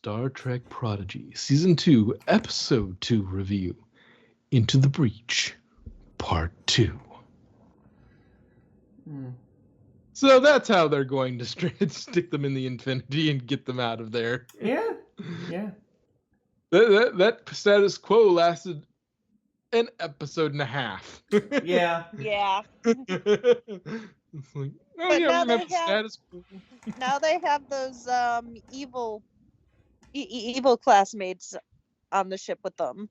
Star Trek Prodigy Season 2, Episode 2 review. Into the Breach, Part 2. So that's how they're going to stick them in the Infinity and get them out of there. Yeah. That status quo lasted an episode and a half. Yeah. It's like, oh But yeah, now we're gonna they have the status quo. Now they have those evil classmates on the ship with them.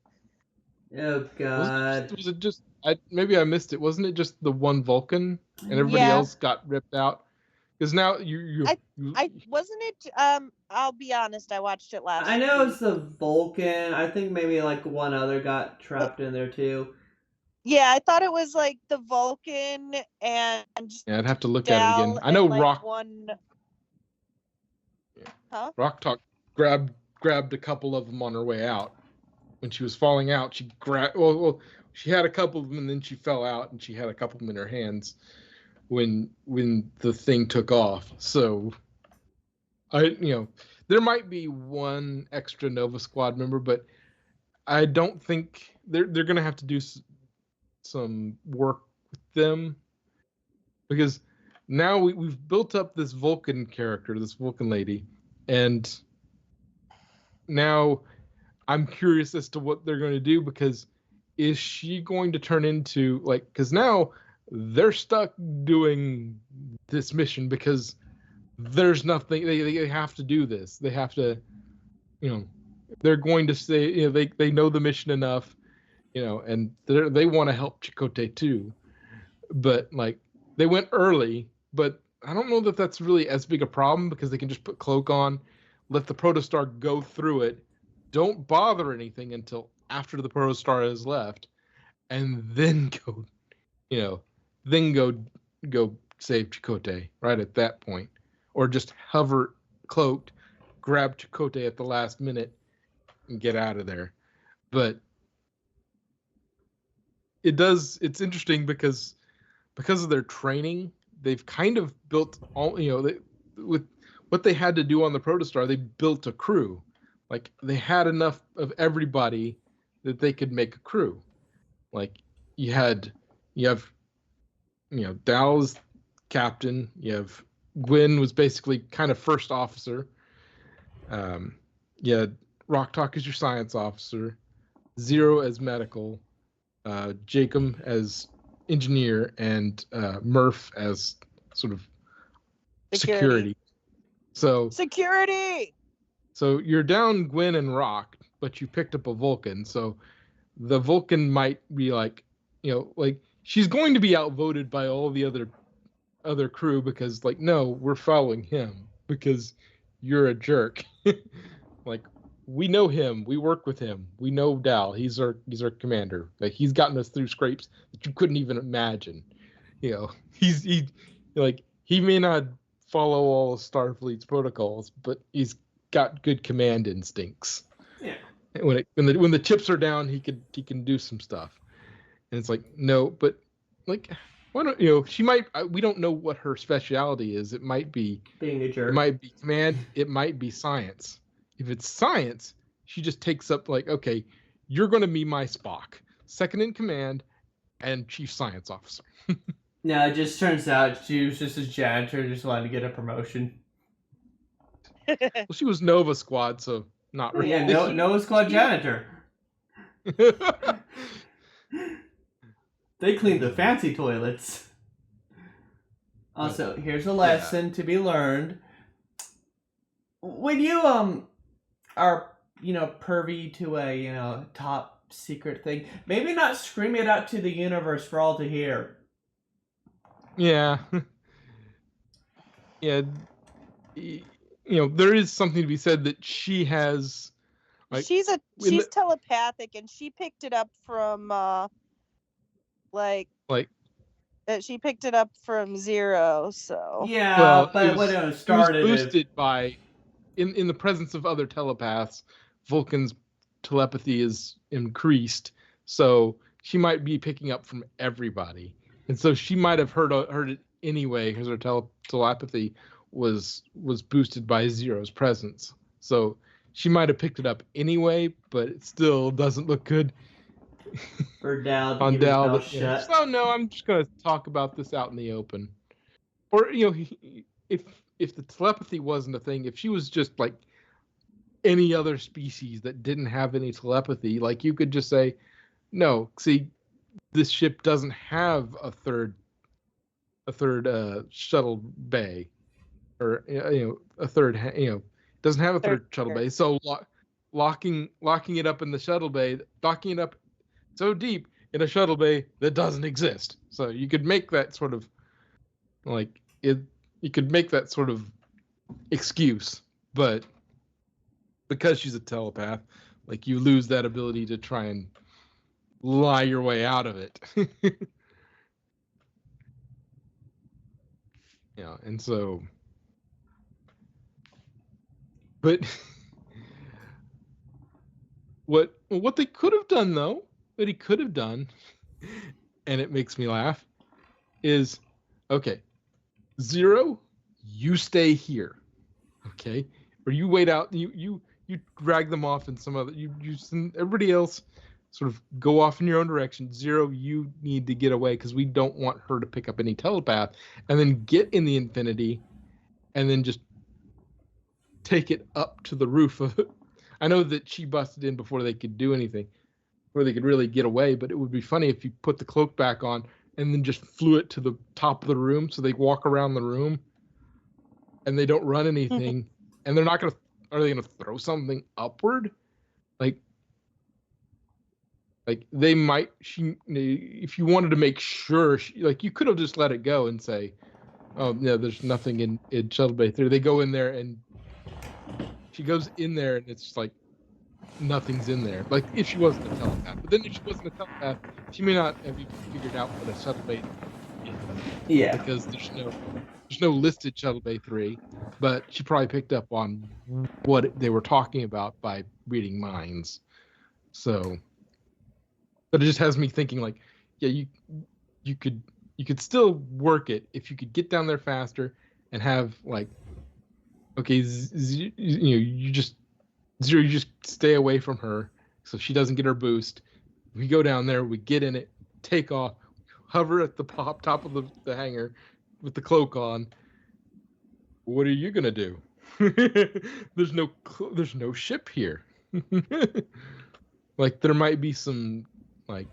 Oh God. Was it just? Maybe I missed it. Wasn't it just the one Vulcan and everybody else got ripped out? Because now I wasn't it. I'll be honest. I watched it last. I know week. it's the Vulcan. I think maybe like one other got trapped in there too. Yeah, I thought it was like the Vulcan and. Yeah, I'd have to look at it again. I know like Rock. One. Yeah. Huh? Rock Talk grabbed a couple of them on her way out. When she was falling out, she grabbed. Well, she had a couple of them, and then she fell out, and she had a couple of them in her hands when the thing took off. So, there might be one extra Nova Squad member, but I don't think they're going to have to do some work with them, because now we've built up this Vulcan character, this Vulcan lady, and now I'm curious as to what they're going to do, because is she going to turn into, like, because now they're stuck doing this mission because there's nothing, they have to do this. They have to, they're going to say, they know the mission enough, and they want to help Chakotay too. But, like, they went early, but I don't know that that's really as big a problem, because they can just put Cloak on, let the Protostar go through it, don't bother anything until after the Protostar has left, and then go save Chakotay right at that point, or just hover cloaked, grab Chakotay at the last minute, and get out of there. But it's interesting because of their training, they've kind of built all, with what they had to do on the Protostar, they built a crew. Like, they had enough of everybody that they could make a crew. Like, you have Dal's captain, you have Gwyn was basically kind of first officer. You had Rock Talk as your science officer, Zero as medical, Jacob as engineer, and Murph as sort of security. So you're down Gwyn and Rock, but you picked up a Vulcan. So the Vulcan might be like, like, she's going to be outvoted by all the other crew, because, like, no, we're following him because you're a jerk. Like, we know him, we work with him, we know Dal, he's our commander. Like, he's gotten us through scrapes that you couldn't even imagine. He may not follow all of Starfleet's protocols, but he's got good command instincts. Yeah. When the chips are down, he can do some stuff. And it's like, no, but, like, why don't she might, we don't know what her specialty is. It might be being a jerk. It might be command. It might be science. If it's science, she just takes up, like, okay, you're going to be my Spock, second in command, and chief science officer. No, it just turns out she was just a janitor, just wanted to get a promotion. Well, she was Nova Squad, so not really. Yeah, Nova Squad janitor. They clean the fancy toilets. Also, here's a lesson to be learned. When you are privy to a top secret thing, maybe not scream it out to the universe for all to hear. Yeah. Yeah. There is something to be said that she has. Like, she's telepathic, and she picked it up from she picked it up from Zero. So yeah, but when it started, it was boosted by in the presence of other telepaths. Vulcan's telepathy is increased, so she might be picking up from everybody, and so she might have heard it anyway, because her telepathy was boosted by Zero's presence. So she might have picked it up anyway, but it still doesn't look good. For Dal to On keep his Dal, mouth but, yeah. shut. So no, I'm just gonna talk about this out in the open. Or if the telepathy wasn't a thing, if she was just like any other species that didn't have any telepathy, like you could just say, no, see, this ship doesn't have a third shuttle bay, or a third doesn't have a third shuttle bay. So locking it up in the shuttle bay, docking it up so deep in a shuttle bay that doesn't exist. So you could make that sort of like it. You could make that sort of excuse, but because she's a telepath, like you lose that ability to try and lie your way out of it. Yeah, and so, but what they could have done though, what he could have done, and it makes me laugh, is okay, Zero, you stay here, okay, or you wait out, you drag them off in some other, you send everybody else sort of go off in your own direction. Zero, you need to get away because we don't want her to pick up any telepath, and then get in the Infinity, and then just take it up to the roof of it. I know that she busted in before they could do anything, before they could really get away, but it would be funny if you put the cloak back on and then just flew it to the top of the room so they walk around the room and they don't run anything. And they're not going to, are they going to throw something upward? Like they might, if you wanted to make sure, like you could have just let it go and say, oh, no, there's nothing in Shuttle Bay 3. They go in there and she goes in there and it's like nothing's in there. Like if she wasn't a telepath. But then if she wasn't a telepath, she may not have even figured out what a Shuttle Bay 3 is. Yeah. Because there's no listed Shuttle Bay 3, but she probably picked up on what they were talking about by reading minds. So, but it just has me thinking like, yeah, you could still work it if you could get down there faster and have like, okay, you just Zero, you just stay away from her so she doesn't get her boost. We go down there, we get in it, take off, hover at the top of the hangar with the cloak on. What are you gonna do? There's no ship here. Like there might be some like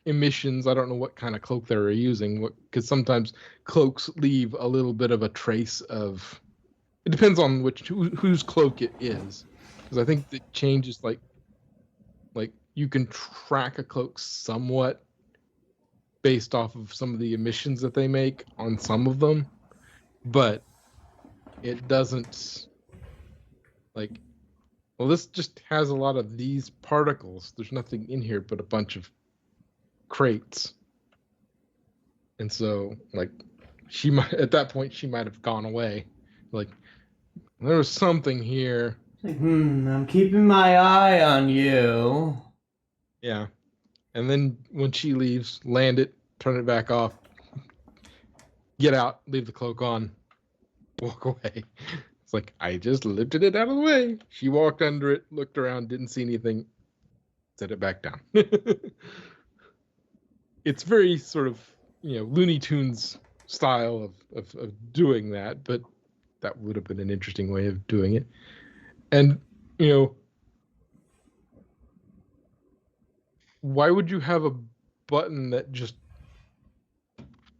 emissions. I don't know what kind of cloak they were using, because sometimes cloaks leave a little bit of a trace of. It depends on whose cloak it is, because I think it changes like you can track a cloak somewhat based off of some of the emissions that they make on some of them, but it doesn't like. Well, this just has a lot of these particles. There's nothing in here but a bunch of crates, and so like she might at that point she might have gone away. Like there was something here. Like, I'm keeping my eye on you. Yeah. And then when she leaves, land it, turn it back off, get out, leave the cloak on, walk away. It's like, I just lifted it out of the way. She walked under it, looked around, didn't see anything, set it back down. It's very sort of, Looney Tunes style of doing that, but that would have been an interesting way of doing it. And, why would you have a button that just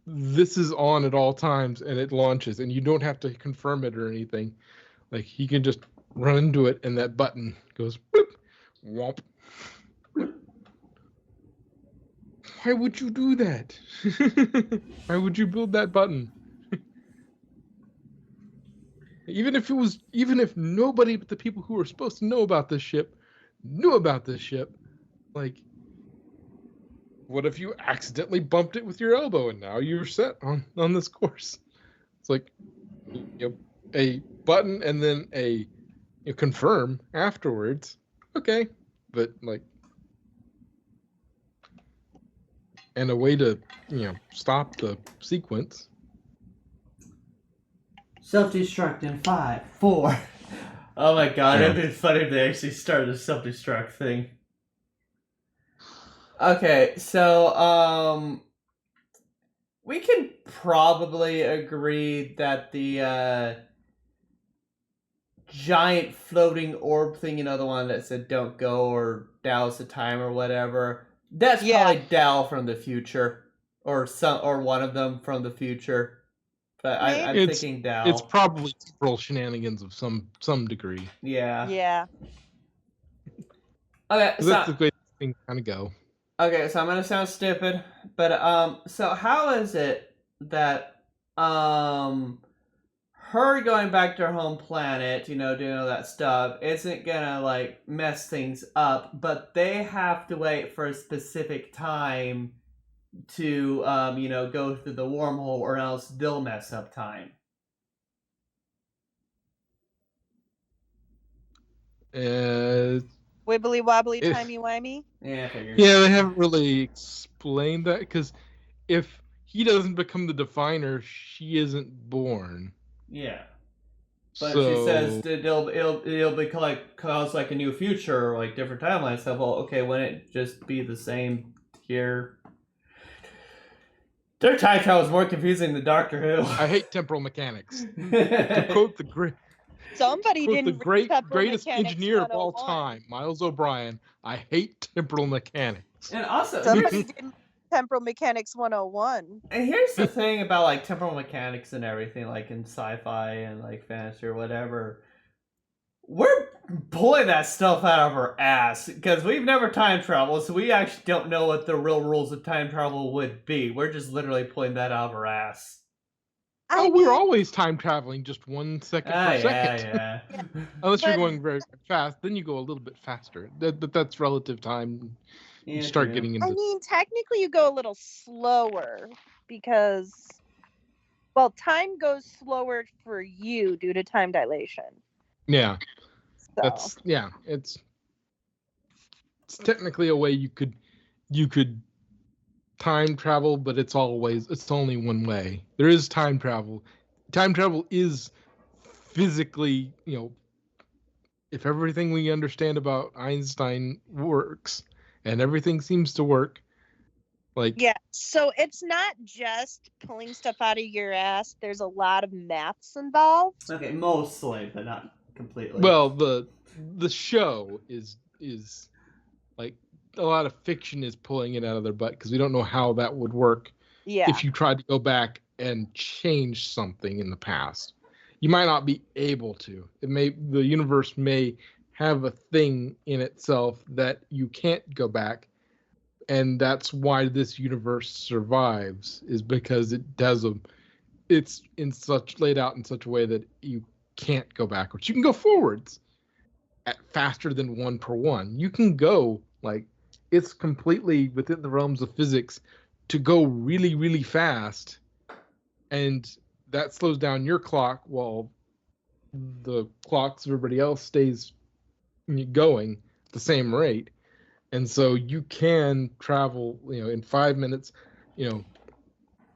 this is on at all times and it launches and you don't have to confirm it or anything? Like he can just run into it and that button goes boop, womp. Why would you do that? Why would you build that button? Even if nobody but the people who were supposed to know about this ship knew about this ship, like, what if you accidentally bumped it with your elbow and now you're set on this course? It's like a button and then a confirm afterwards. Okay, but like, and a way to stop the sequence. Self-destruct in 5, 4. Oh my god, Yeah. it'd be funny if they actually started a self-destruct thing. Okay, so we can probably agree that the giant floating orb thing, the one that said "Don't go" or "Dal's the time" or whatever. That's probably Dal from the future, or one of them from the future. But I'm thinking Dal. It's probably temporal shenanigans of some degree. Yeah. Yeah. Okay, So that's the way things kind of go. Okay, so I'm gonna sound stupid, but so how is it that her going back to her home planet, doing all that stuff, isn't gonna like mess things up, but they have to wait for a specific time to go through the wormhole, or else they'll mess up time. Wibbly wobbly, timey wimey. Yeah, I figured. Yeah, they haven't really explained that, because if he doesn't become the definer, she isn't born. Yeah. But So, she says that it'll be cause like a new future, or like different timelines. So, well, okay, wouldn't it just be the same here? Their time travel is more confusing than Doctor Who. I hate temporal mechanics. To quote the greatest engineer of all time, Miles O'Brien, I hate temporal mechanics. And also, somebody didn't temporal mechanics 101. And here's the thing about like temporal mechanics and everything, like in sci-fi and like fantasy or whatever. We're pulling that stuff out of our ass because we've never time traveled, so we actually don't know what the real rules of time travel would be. We're just literally pulling that out of our ass. We're always time traveling just 1 second per second. Yeah. Unless you're going very fast, then you go a little bit faster. That's relative time. Yeah, you start getting into. I mean, technically, you go a little slower because, well, time goes slower for you due to time dilation. Yeah, so. It's technically a way you could time travel, but it's only one way. There is time travel. Time travel is physically, if everything we understand about Einstein works and everything seems to work, so it's not just pulling stuff out of your ass. There's a lot of maths involved. Okay, mostly, but not completely. Well, the show is like a lot of fiction is pulling it out of their butt, because we don't know how that would work if you tried to go back and change something in the past. You might not be able to. The universe may have a thing in itself that you can't go back, and that's why this universe survives, is because it's laid out in such a way that you can't go backwards. You can go forwards at faster than 1/1. You can go it's completely within the realms of physics to go really, really fast, and that slows down your clock while the clocks of everybody else stays going at the same rate. And so you can travel, in 5 minutes, I'm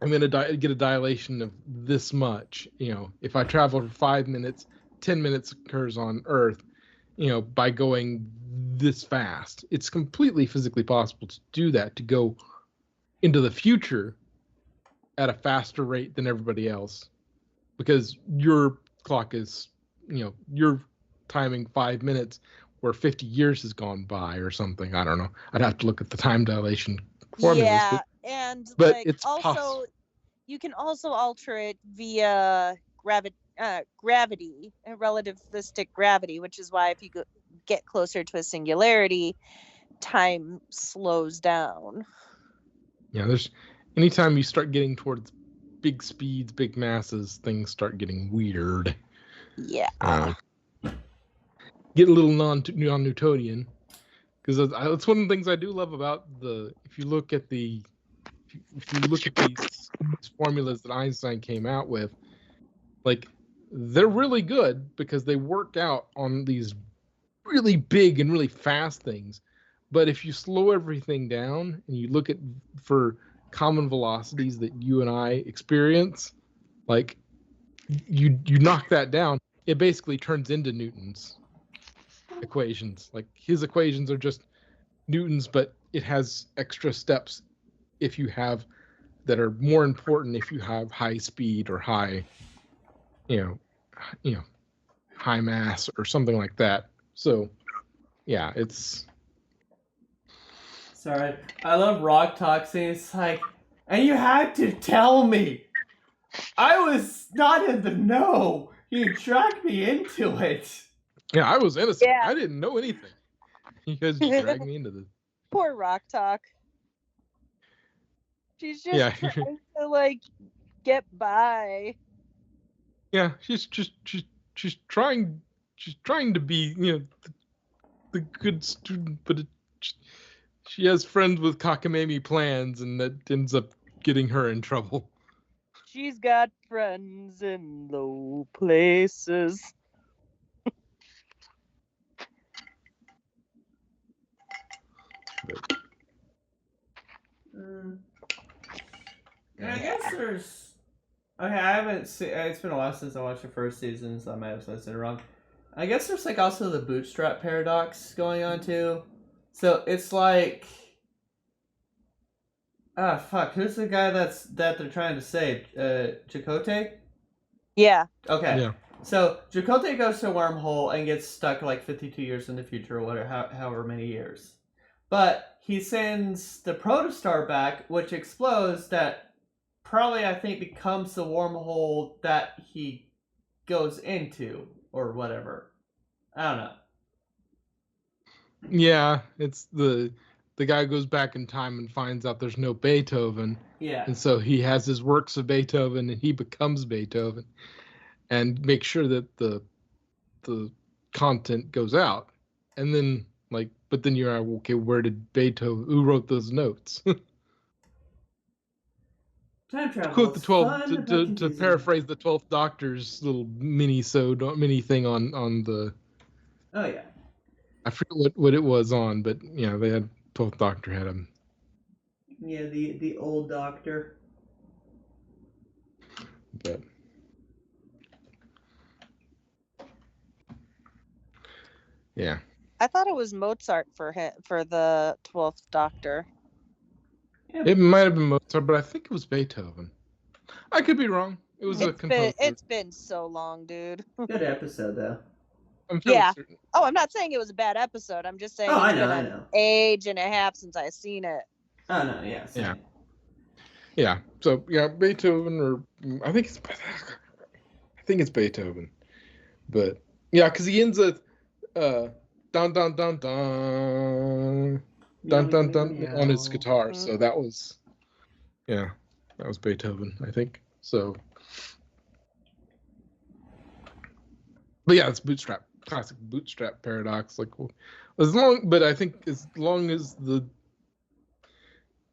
going to get a dilation of this much. If I travel for 5 minutes, 10 minutes occurs on Earth, by going this fast. It's completely physically possible to do that, to go into the future at a faster rate than everybody else, because your clock is, you're timing 5 minutes where 50 years has gone by or something. I don't know. I'd have to look at the time dilation formulas. But it's also possible. You can also alter it via gravity, relativistic gravity, which is why if you get closer to a singularity, time slows down. Yeah, anytime you start getting towards big speeds, big masses, things start getting weird. Yeah. Get a little non-Newtonian, because that's one of the things I do love about if you look at these formulas that Einstein came out with, they're really good because they work out on these really big and really fast things. But if you slow everything down and you look for common velocities that you and I experience, you knock that down, it basically turns into Newton's equations. Like his equations are just Newton's, but it has extra steps if you have that are more important if you have high speed or high, you know, high mass or something like that. So, yeah, it's. Sorry, I love Rock Talk saying it's like, and you had to tell me. I was not in the know. You dragged me into it. Yeah, I was innocent. Yeah. I didn't know anything. You guys dragged me into this. Poor Rock Talk. She's just Yeah. trying to like get by. Yeah, she's trying to be, the good student, but she has friends with cockamamie plans, and that ends up getting her in trouble. She's got friends in low places. I guess there's. Okay, I haven't seen. It's been a while since I watched the first season, so I might have said it wrong. I guess there's like also the bootstrap paradox going on too. So it's like. Ah, fuck. Who's the guy that they're trying to save? Chakotay? Yeah. Okay. Yeah. So Chakotay goes to a wormhole and gets stuck like 52 years in the future, or whatever, however many years. But he sends the protostar back, which explodes. That probably, I think, becomes the wormhole that he goes into, or whatever. I don't know. Yeah, it's the guy goes back in time and finds out there's no Beethoven. Yeah. And so he has his works of Beethoven, and he becomes Beethoven, and makes sure that the content goes out. And then but then you're like, okay, where did Beethoven? Who wrote those notes? Time travel. Quote the 12 fun, but to confusing. paraphrase the 12th Doctor's little mini thing on the. Oh yeah. I forget what it was on, but they had 12th Doctor had him. Yeah, the old Doctor. But yeah, I thought it was Mozart for the 12th Doctor. it might have been Mozart, but I think it was Beethoven. I could be wrong. It was a composer. It's been so long, dude. Good episode though. I'm fairly certain. Oh, I'm not saying it was a bad episode. I'm just saying Oh, it's I know, been I an know. age and a half since I've seen it. Oh no, yeah. Same. Yeah. Yeah. So yeah, Beethoven, or I think it's Beethoven, but yeah, because he ends with dun dun dun dun dun dun dun on his guitar. So that was Beethoven, I think. So, but yeah, it's classic bootstrap paradox. Like, but I think as long as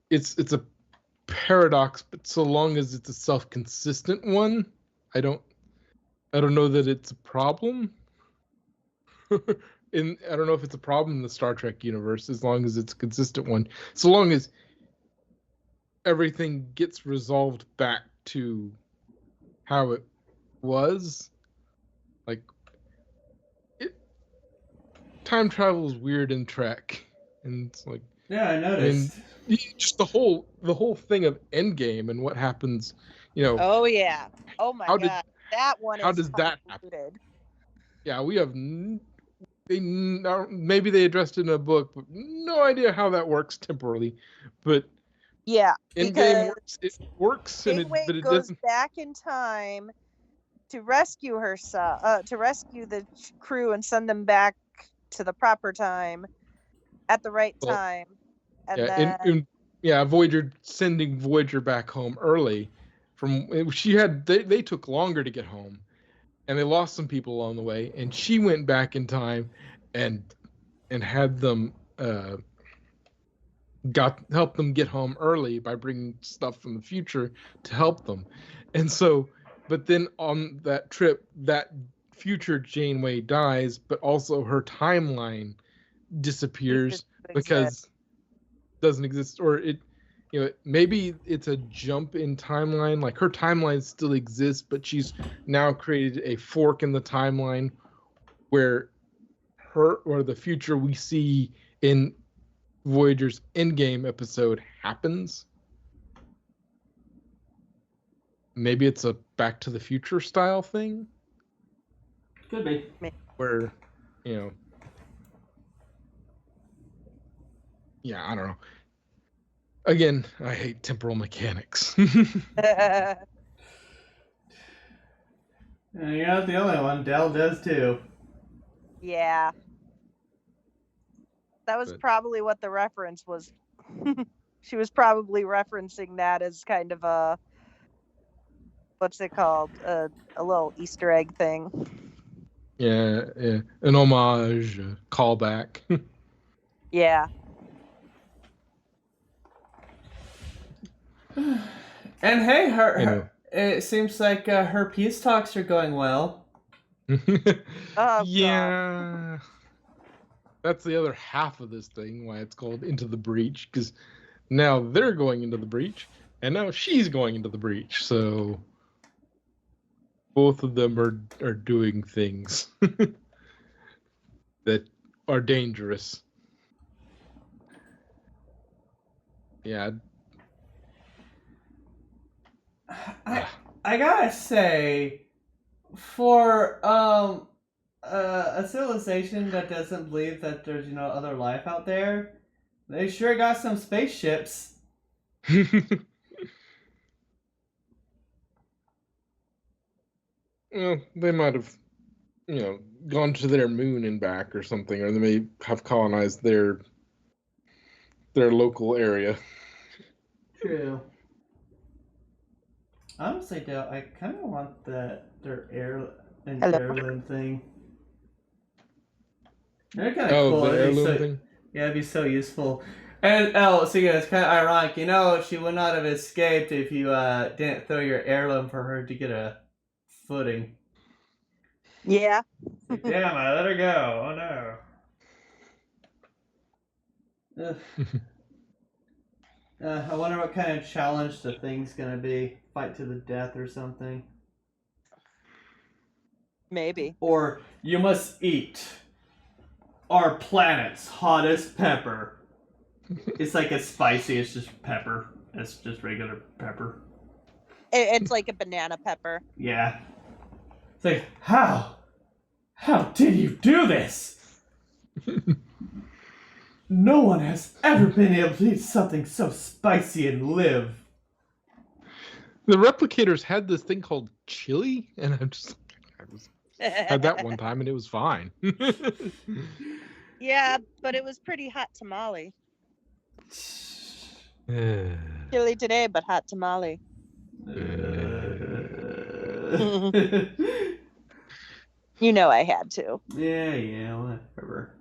it's a paradox, but so long as it's a self-consistent one, I don't know that it's a problem. I don't know if it's a problem in the Star Trek universe, as long as it's a consistent one. So long as everything gets resolved back to how it was. Like, time travel is weird in Trek, and it's like, yeah, I noticed. Just the whole thing of Endgame and what happens, Oh yeah. Oh my god. That one how is does that happen? convoluted. Yeah, we have maybe they addressed it in a book, but no idea how that works temporally. But yeah, Endgame works. It works, but it goes doesn't. back in time to rescue herself, to rescue the crew and send them back to the proper time at the right time. And then Voyager sending Voyager back home early. They took longer to get home, and they lost some people along the way. And she went back in time, and had them help them get home early by bringing stuff from the future to help them. And so, but then on that trip, that future Janeway dies, but also her timeline disappears because it doesn't exist, or maybe it's a jump in timeline. Like her timeline still exists, but she's now created a fork in the timeline where her or the future we see in Voyager's Endgame episode happens. Maybe it's a Back to the Future style thing. Could be. Where, yeah, I don't know. Again, I hate temporal mechanics. You're not the only one. Dell does too. Yeah. That was probably what the reference was. She was probably referencing that as kind of a, what's it called? A little Easter egg thing. Yeah, an homage, a callback. Yeah. And hey, it seems like her peace talks are going well. Oh, yeah. God. That's the other half of this thing, why it's called Into the Breach, because now they're going into the breach, and now she's going into the breach, so both of them are doing things that are dangerous. Yeah. I gotta say, for a civilization that doesn't believe that there's other life out there, they sure got some spaceships. Well, they might have, gone to their moon and back or something, or they may have colonized their local area. True. Honestly, though, I kind of want their heirloom thing. They're kind of cool. The heirloom thing? Yeah, it'd be so useful. And so yeah, it's kind of ironic. She would not have escaped if you didn't throw your heirloom for her to get a footing. Yeah. Damn, I let her go. Oh no. I wonder what kind of challenge the thing's gonna be. Fight to the death or something. Maybe. Or you must eat our planet's hottest pepper. It's like it's spicy. It's just pepper. It's just regular pepper. It's like a banana pepper. Yeah. It's like, how did you do this? No one has ever been able to eat something so spicy and live. The replicators had this thing called chili, and I had that one time, and it was fine. Yeah, but it was pretty hot tamale. Chili today, but hot tamale. I had to. Yeah, whatever.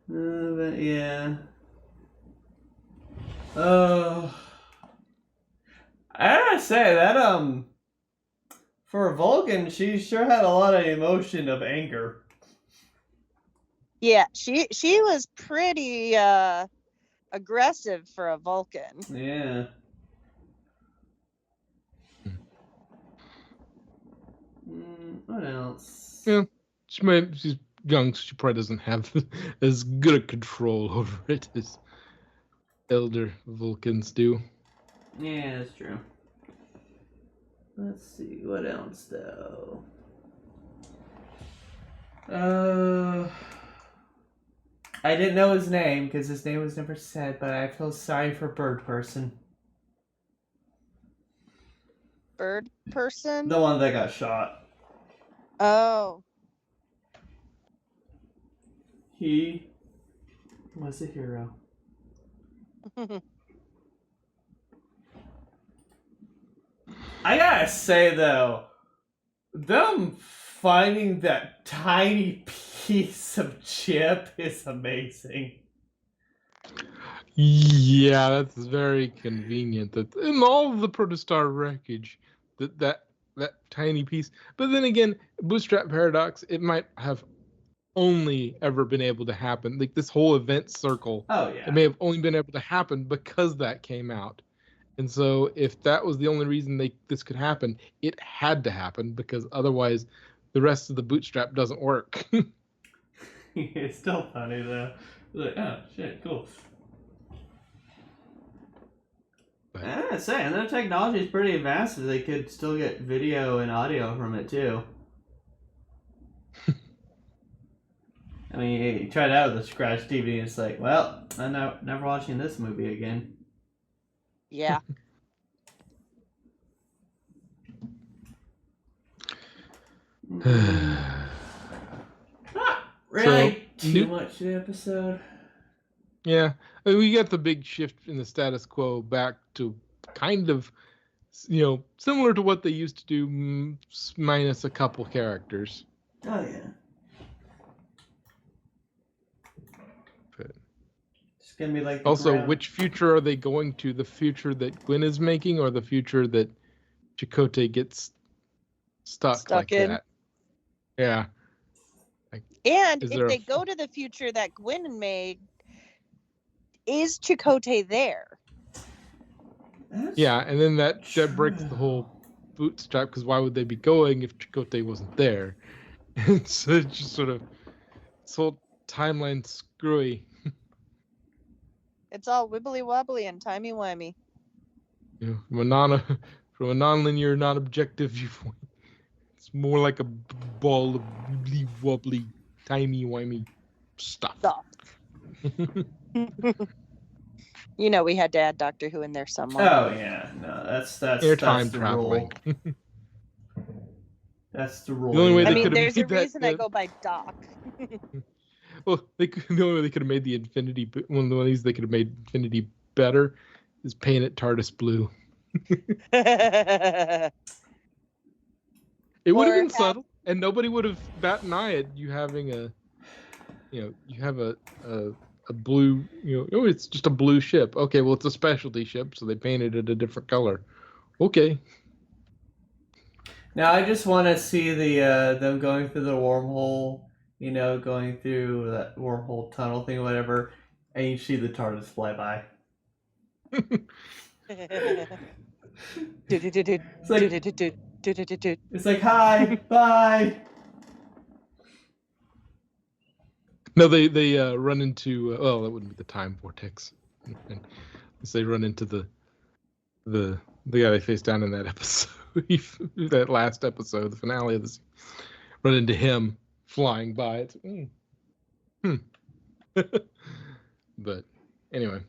But yeah. I gotta say that for Vulcan, she sure had a lot of emotion of anger. Yeah, she was pretty aggressive for a Vulcan. Yeah. What else? Yeah, she's young, so she probably doesn't have as good a control over it as elder Vulcans do. Yeah, that's true. Let's see, what else though? I didn't know his name because his name was never said, but I feel sorry for Bird Person. Bird Person? The one that got shot. Oh. He was a hero. I gotta say though, them finding that tiny piece of chip is amazing. Yeah, that's very convenient. That in all of the protostar wreckage, that tiny piece. But then again, Bootstrap Paradox, it might have only ever been able to happen. Like this whole event circle, Oh yeah. it may have only been able to happen because that came out. And so if that was the only reason this could happen, it had to happen because otherwise the rest of the bootstrap doesn't work. It's still funny though. Like, oh shit, cool. But, And their technology is pretty advanced. So they could still get video and audio from it too. I mean, you tried out with the scratch DVD, and it's like, well, I'm never watching this movie again. Yeah. Not really too much to the episode. Yeah, I mean, we got the big shift in the status quo back to kind of, similar to what they used to do, minus a couple characters. Oh yeah. But It's gonna be like also, which future are they going to? The future that Gwen is making, or the future that Chakotay gets stuck like in that? Yeah. And if they go to the future that Gwen made, is Chakotay there? Yeah, and then that breaks the whole bootstrap, because why would they be going if Chakotay wasn't there? And so it's just sort of this whole timeline screwy. It's all wibbly wobbly and timey wimey. From a non-linear, non-objective viewpoint, it's more like a ball of wibbly wobbly, timey wimey stuff. We had to add Doctor Who in there somewhere. Oh yeah, no, that's airtime traveling. That's the rule. The only way I mean, there's a reason I go by Doc. Well, the only way they could have made the Infinity, one of the ways they could have made Infinity better, is paint it TARDIS blue. It would have been subtle, and nobody would have bat an eye at you having you have a blue, it's just a blue ship. Okay, well, it's a specialty ship, so they painted it a different color. Okay. Now I just want to see them going through the wormhole, going through that wormhole tunnel thing, or whatever, and you see the TARDIS fly by. It's like, hi, bye. No, they run into well, that wouldn't be the time vortex. They run into the guy they face down in that episode, that last episode, the finale of this. Run into him flying by. It's But anyway,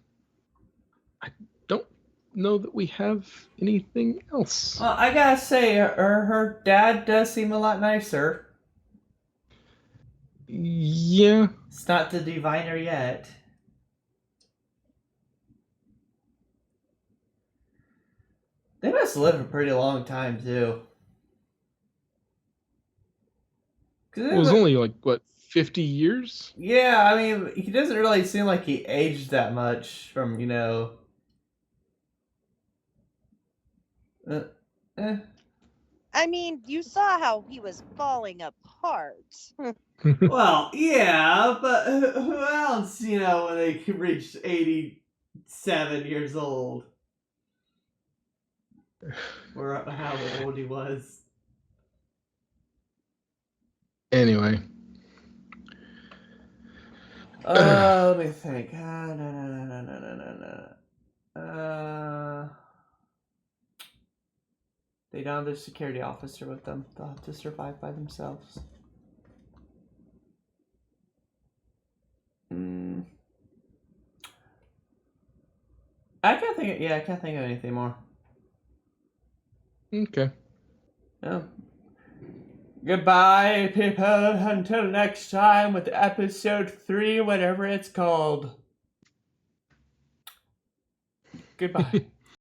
I don't know that we have anything else. Well, I gotta say, her dad does seem a lot nicer. Yeah. It's not the diviner yet. They must live a pretty long time, too. It was only like, what, 50 years? Yeah, I mean, he doesn't really seem like he aged that much from, I mean, you saw how he was falling apart. Well, yeah, but who else, when they reached 87 years old? Or how old he was. Anyway. Let me think. They don't have their security officer with them. They'll have to survive by themselves. I can't think of anything more. Okay. Yeah. Goodbye, people. Until next time with episode 3, whatever it's called. Goodbye.